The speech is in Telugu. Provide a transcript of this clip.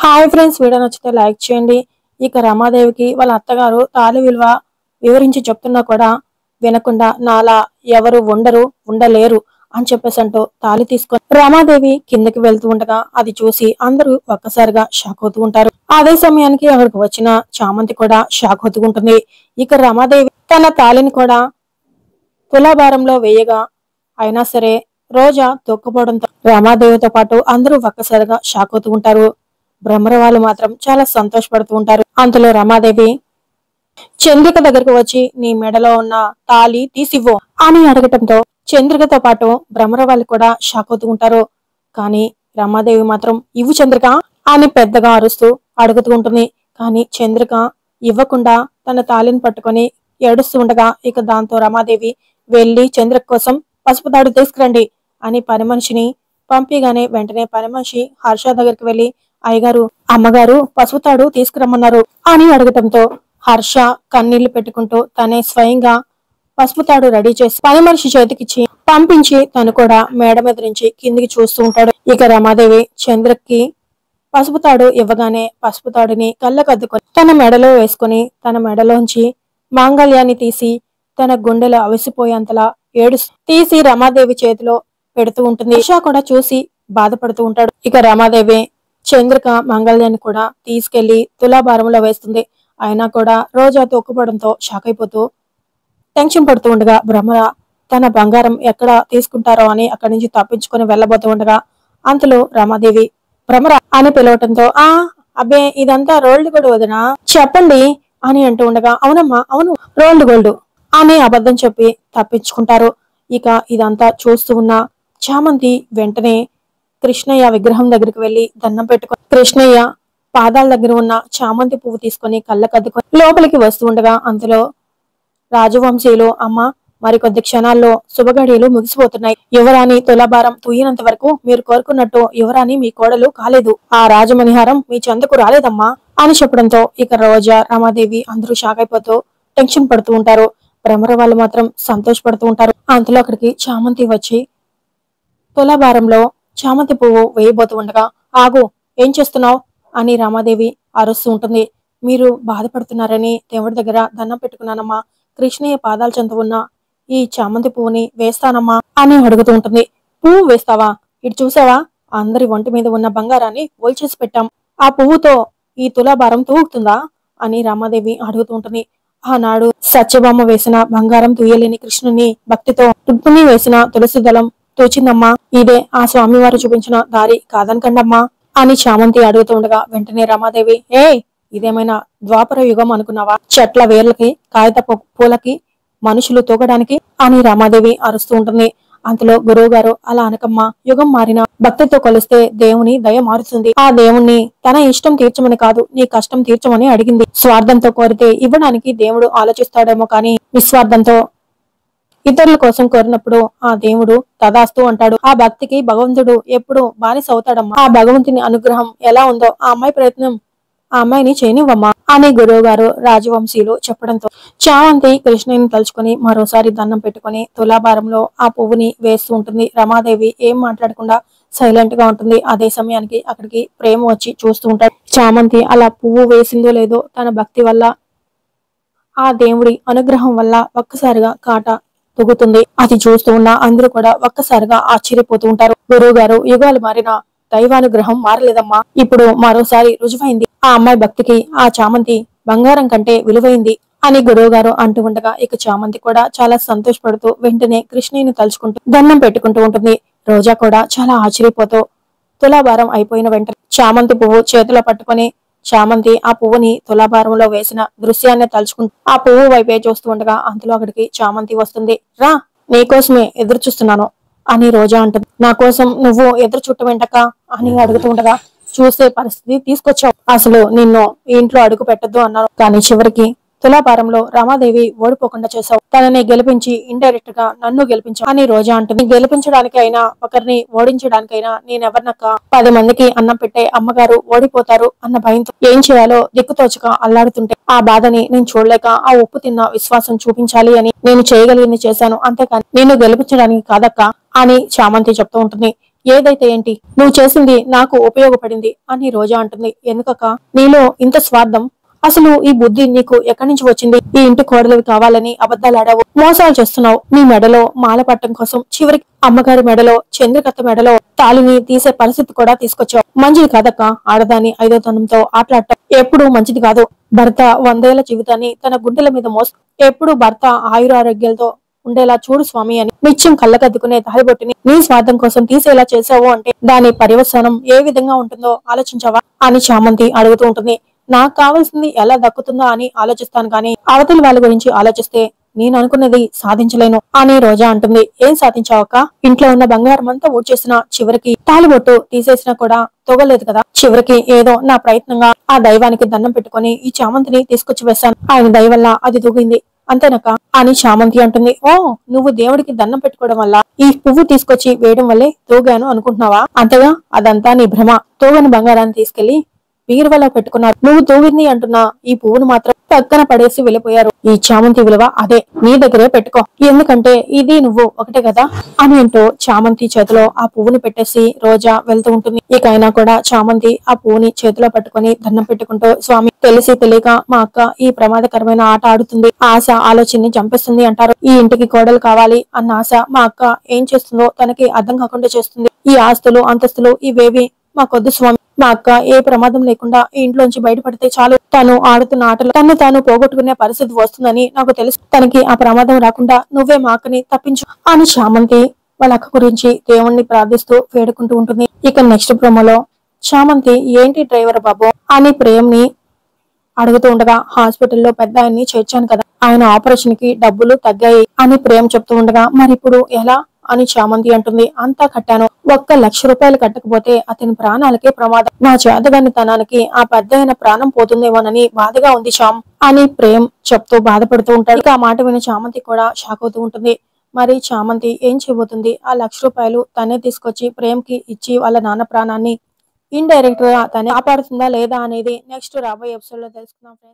హాయ్ ఫ్రెండ్స్, వీడియో నచ్చితే లైక్ చేయండి. ఇక రమాదేవికి వాళ్ళ అత్తగారు తాళి విలువ వివరించి చెప్తున్నా కూడా వినకుండా నాలా ఎవరు ఉండలేరు అని చెప్పేసి అంటూ తాళి తీసుకొని రమాదేవి కిందకి వెళ్తూ ఉండగా అది చూసి అందరూ ఒక్కసారిగా షాక్ అవుతూ ఉంటారు. అదే సమయానికి అక్కడికి వచ్చిన చామంతి కూడా షాక్ అవుతూ ఉంటుంది. ఇక రమాదేవి తన తాళిని కూడా తులాభారంలో వేయగా అయినా సరే రోజా తొక్కుపోవడంతో రమాదేవితో పాటు అందరూ ఒక్కసారిగా షాక్ అవుతూ ఉంటారు. భ్రమర వాళ్ళు మాత్రం చాలా సంతోషపడుతూ ఉంటారు. అంతలో రమాదేవి చంద్రిక దగ్గరకు వచ్చి నీ మెడలో ఉన్న తాళి తీసివ్వు అని అడగటంతో చంద్రికతో పాటు భ్రమర వాళ్ళు కూడా షాక్ అవుతూ ఉంటారు. కానీ రమాదేవి మాత్రం ఇవ్వు చంద్రిక అని పెద్దగా అరుస్తూ అడుగుతూ ఉంటుంది. కానీ చంద్రిక ఇవ్వకుండా తన తాళిని పట్టుకొని ఏడుస్తూ ఉండగా ఇక దాంతో రమాదేవి వెళ్లి చంద్రిక కోసం పసుపు తాడు తీసుకురండి అని పని మనిషిని పంపిగానే వెంటనే పని మనిషి హర్ష దగ్గరికి వెళ్లి అయ్యగారు అమ్మగారు పసుపు తాడు తీసుకురమ్మన్నారు అని అడగటంతో హర్ష కన్నీళ్లు పెట్టుకుంటూ తనే స్వయంగా పసుపు తాడు రెడీ చేసి పని మనిషి చేతికిచ్చి పంపించి తను కూడా మేడ మీద నుంచి కిందికి చూస్తూ ఉంటాడు. ఇక రమాదేవి చంద్రకి పసుపు తాడు ఇవ్వగానే పసుపు తాడుని కళ్ళకద్దుకొని తన మెడలో వేసుకుని తన మెడలోంచి మాంగళ్యాన్ని తీసి తన గుండెలో అవిసిపోయేంతలా తీసి రమాదేవి చేతిలో పెడుతూ ఉంటుంది. హర్ష కూడా చూసి బాధపడుతూ ఉంటాడు. ఇక రమాదేవి చంద్రిక మంగళ్యాన్ని కూడా తీసుకెళ్లి తులాభారంలో వేస్తుంది. అయినా కూడా రోజా తొక్కుపడంతో షాక్ అయిపోతూ టెన్షన్ పడుతూ ఉండగా భ్రమర తన బంగారం ఎక్కడ తీసుకుంటారో అని అక్కడి నుంచి తప్పించుకొని వెళ్ళబోతూ ఉండగా అంతలో రమాదేవి భ్రమర అని పిలవటంతో అబ్బే ఇదంతా రోల్డ్ గోల్డ్ వదినా చెప్పండి అని అంటూ ఉండగా అవునమ్మా అవును రోల్డ్ గోల్డ్ అని అబద్ధం చెప్పి తప్పించుకుంటారు. ఇక ఇదంతా చూస్తూ ఉన్న చామంతి వెంటనే కృష్ణయ్య విగ్రహం దగ్గరికి వెళ్లి దండం పెట్టుకుని కృష్ణయ్య పాదాల దగ్గర ఉన్న చామంతి పువ్వు తీసుకొని కళ్ళకద్దుకొని లోపలికి వస్తూ ఉండగా అంతలో రాజవంశీయులు అమ్మ మరికొద్ది క్షణాల్లో శుభగడియలు ముగిసిపోతున్నాయి. యువరాణి తులాభారం తూయినంత వరకు మీరు కోరుకున్నట్టు యువరాణి మీ కోడలు కాలేదు. ఆ రాజమణిహారం మీ చెంతకు రాలేదమ్మా అని చెప్పడంతో ఇక రోజా రమాదేవి అందరూ షాక్ అయిపోతూ టెన్షన్ పడుతూ ఉంటారు. భ్రమర వాళ్ళు మాత్రం సంతోషపడుతూ ఉంటారు. అంతలో అక్కడికి చామంతి వచ్చి తులాభారంలో చామంతి పువ్వు వేయబోతూ ఉండగా ఆగు ఏం చేస్తున్నావు అని రమాదేవి అరుస్తూ ఉంటుంది. మీరు బాధపడుతున్నారని దేవుడి దగ్గర దండం పెట్టుకున్నానమ్మా, కృష్ణయ్య పాదాల చెంత ఉన్న ఈ చామంతి పువ్వుని వేస్తానమ్మా అని అడుగుతూ ఉంటుంది. పువ్వు వేస్తావా? ఇటు చూసావా అందరి ఒంటి మీద ఉన్న బంగారాన్ని ఒలిచేసి పెట్టాం, ఆ పువ్వుతో ఈ తులాభారం తూగుతుందా అని రమాదేవి అడుగుతూ ఉంటుంది. ఆనాడు సత్యభామ వేసిన బంగారం తూయలేని కృష్ణుని భక్తితో రుక్మిణి వేసిన తులసి దళం తోచిందమ్మా, ఇదే ఆ స్వామివారు చూపించిన దారి కాదనకండమ్మా అని చామంతి అడుగుతూ ఉండగా వెంటనే రమాదేవి ఇదేమైనా ద్వాపర యుగం అనుకున్నావా, చెట్ల వేర్లకి కాగిత పూలకి మనుషులు తూగడానికి అని రమాదేవి అరుస్తూ ఉంటుంది. అంతలో గురువు గారు అలా అనకమ్మా, యుగం మారిన భక్తితో కొలిస్తే దేవుని దయ మారుతుంది. ఆ దేవుణ్ణి తన ఇష్టం తీర్చమని కాదు నీ కష్టం తీర్చమని అడిగింది. స్వార్థంతో కోరితే ఇవ్వడానికి దేవుడు ఆలోచిస్తాడేమో కానీ నిస్వార్థంతో ఇతరుల కోసం కోరినప్పుడు ఆ దేవుడు తదాస్తు అంటాడు. ఆ భక్తికి భగవంతుడు ఎప్పుడు బానిస అవుతాడమ్మా. ఆ భగవంతుని అనుగ్రహం ఎలా ఉందో ఆ అమ్మాయి ప్రయత్నం ఆ అమ్మాయిని చేయనివ్వమ్మా అని గురువు గారు రాజవంశీయులు చెప్పడంతో చామంతి కృష్ణని తలుచుకుని మరోసారి దండం పెట్టుకుని తులాభారంలో ఆ పువ్వుని వేస్తూ ఉంటుంది. రమాదేవి ఏం మాట్లాడకుండా సైలెంట్ గా ఉంటుంది. అదే సమయానికి అక్కడికి ప్రేమ వచ్చి చూస్తూ ఉంటాడు. చామంతి అలా పువ్వు వేసిందో లేదో తన భక్తి వల్ల ఆ దేవుడి అనుగ్రహం వల్ల ఒక్కసారిగా కాట తొగుతుంది. అది చూస్తూ ఉన్న అందరూ కూడా ఒక్కసారిగా ఆశ్చర్యపోతూ ఉంటారు. గురువు గారు యుగాలు మారిన దైవానుగ్రహం మారలేదమ్మా, ఇప్పుడు మరోసారి రుజువైంది. ఆ అమ్మాయి భక్తికి ఆ చామంతి బంగారం కంటే విలువైంది అని గురువు గారు అంటూ ఉండగా ఇక చామంతి కూడా చాలా సంతోషపడుతూ వెంటనే కృష్ణయ్యని తలుచుకుంటూ దండం పెట్టుకుంటూ ఉంటుంది. రోజా కూడా చాలా ఆశ్చర్యపోతూ తులాభారం అయిపోయిన వెంటనే చామంతి పువ్వు చేతిలో పట్టుకొని చామంతి ఆ పువ్వుని తులాభారంలో వేసిన దృశ్యాన్ని తలుచుకుంటూ ఆ పువ్వు వైపే చూస్తూ ఉండగా అంతలో అక్కడికి చామంతి వస్తుంది. రా నీకోసమే ఎదురు చూస్తున్నాను అని రోజా అంటుంది. నా కోసం నువ్వు ఎదురు చుట్టమేంటక్క అని అడుగుతూ ఉండగా చూసే పరిస్థితి తీసుకొచ్చావు, అసలు నిన్ను ఇంట్లో అడుగు పెట్టద్దు అన్నాను, కానీ చివరికి తులాభారంలో రమాదేవి ఓడిపోకుండా చేశావు, తనని గెలిపించి ఇండైరెక్ట్ గా నన్ను గెలిపించావు అని రోజా అంటుంది. గెలిపించడానికి అయినా ఒకరిని ఓడించడానికైనా నేనెవరినక్క, 10 మందికి అన్నం పెట్టే అమ్మగారు ఓడిపోతారు అన్న భయంతో ఏం చేయాలో దిక్కుతోచక అల్లాడుతుంటే ఆ బాధని నేను చూడలేక ఆ ఉప్పు తిన్న విశ్వాసం చూపించాలి అని నేను చేయగలిగింది చేశాను, అంతేకాని నిన్ను గెలిపించడానికి కాదక్క అని చామంతి చెప్తూ ఉంటుంది. ఏదైతే ఏంటి, నువ్వు చేసింది నాకు ఉపయోగపడింది అని రోజా అంటుంది. ఎందుకక్క నీలో ఇంత స్వార్థం? అసలు ఈ బుద్ధి నీకు ఎక్కడి నుంచి వచ్చింది? ఈ ఇంటి కోడలివి కావాలని అబద్ధాలు ఆడావు, మోసాలు చేస్తున్నావు. నీ మెడలో మాల పట్టం కోసం చివరికి అమ్మగారి మెడలో, చంద్రకత్త మెడలో తాళిని తీసే పరిస్థితి కూడా తీసుకొచ్చావు. మంచిది కాదక్క. ఆడదాని ఐదోతనంతో ఆటలాడటం ఎప్పుడు మంచిది కాదు. భర్త 100 ఏళ్ల జీవితాన్ని తన గుండెల మీద మోసు, ఎప్పుడు భర్త ఆయురారోగ్యాలతో ఉండేలా చూడు స్వామి అని నిత్యం కళ్ళకద్దుకునే తాలిబొట్టిని నీ స్వార్థం కోసం తీసేలా చేసావు అంటే దాని పర్యవసానం ఏ విధంగా ఉంటుందో ఆలోచించావా అని చామంతి అడుగుతూ ఉంటుంది. నాకు కావాల్సింది ఎలా దక్కుతుందా అని ఆలోచిస్తాను కానీ అవతలి వాళ్ళ గురించి ఆలోచిస్తే నేను అనుకున్నది సాధించలేను అని రోజా అంటుంది. ఏం సాధించావక్క? ఇంట్లో ఉన్న బంగారం అంతా ఊడ్చేసిన, చివరికి తాలిబొట్టు తీసేసినా కూడా తొగలేదు కదా. చివరికి ఏదో నా ప్రయత్నంగా ఆ దైవానికి దండం పెట్టుకుని ఈ చామంతిని తీసుకొచ్చి వేశాను. ఆయన దయ వల్ల అది తూగింది అంతేనక్క అని చామంతి అంటుంది. ఓ, నువ్వు దేవుడికి దండం పెట్టుకోవడం వల్ల, ఈ పువ్వు తీసుకొచ్చి వేయడం వల్లే తూగాను అనుకుంటున్నావా? అంతగా అదంతా నీ భ్రమ. తూగని బంగారాన్ని తీసుకెళ్లి బీరువాలో పెట్టుకున్నారు. నువ్వు తూగింది అంటున్నా ఈ పువ్వును మాత్రం పక్కన పడేసి వెళ్ళిపోయారు. ఈ చామంతి విలువ అదే నీ దగ్గరే పెట్టుకో, ఎందుకంటే ఇది నువ్వు ఒకటే కదా అని అంటూ చామంతి చేతిలో ఆ పువ్వుని పెట్టేసి రోజా వెళ్తూ ఉంటుంది. ఇక అయినా కూడా చామంతి ఆ పువ్వుని చేతిలో పట్టుకుని దండం పెట్టుకుంటూ, స్వామి తెలిసి తెలియక మా అక్క ఈ ప్రమాదకరమైన ఆట ఆడుతుంది, ఆశ ఆలోచనని చంపేస్తుంది అంటారు. ఈ ఇంటికి కోడలు కావాలి అన్న ఆశ మా అక్క ఏం చేస్తుందో తనకి అర్థం కాకుండా చేస్తుంది. ఈ ఆస్తులు అంతస్తులు ఇవేవి మాకొద్దు స్వామి. మా అక్క ఏ ప్రమాదం లేకుండా ఈ ఇంట్లోంచి బయటపడితే చాలు. తను ఆడుతున్న ఆటలు తను తాను పోగొట్టుకునే పరిస్థితి వస్తుందని నాకు తెలుసు. తనకి ఆ ప్రమాదం రాకుండా నువ్వే మా అక్కని తప్పించు అని చామంతి వాళ్ళ అక్క గురించి దేవుణ్ణి ప్రార్థిస్తూ వేడుకుంటూ ఉంటుంది. ఇక నెక్స్ట్ ప్రోమోలో చామంతి ఏంటి డ్రైవర్ బాబు అని ప్రేమ్ని అడుగుతూ ఉండగా, హాస్పిటల్లో పెద్ద ఆయన్ని చేర్చాను కదా, ఆయన ఆపరేషన్ కి డబ్బులు తగ్గాయి అని ప్రేమ్ చెప్తూ ఉండగా, మరిప్పుడు ఎలా అని చామంతి అంటుంది. అంతా కట్టాను, 1,00,000 కట్టకపోతే అతని ప్రాణాలకే ప్రమాదం. నా చేతగాని తనానికి ఆ పెద్ద ఆయన ప్రాణం పోతుందేమోనని బాధగా ఉంది శ్యామ్ అని ప్రేమ్ చెప్తూ బాధపడుతూ ఉంటాడు. ఇక ఆ మాట విని చామంతి కూడా షాక్ అవుతూ ఉంటుంది. మరి చామంతి ఏం చేయబోతుంది? ఆ ₹1,00,000 తనే తీసుకొచ్చి ప్రేమ్ కి ఇచ్చి వాళ్ళ నాన్న ప్రాణాన్ని ఇండైరెక్ట్ గా తనే కాపాడుతుందా లేదా అనేది నెక్స్ట్ రాబోయే ఎపిసోడ్ లో తెలుసుకుందాం ఫ్రెండ్స్.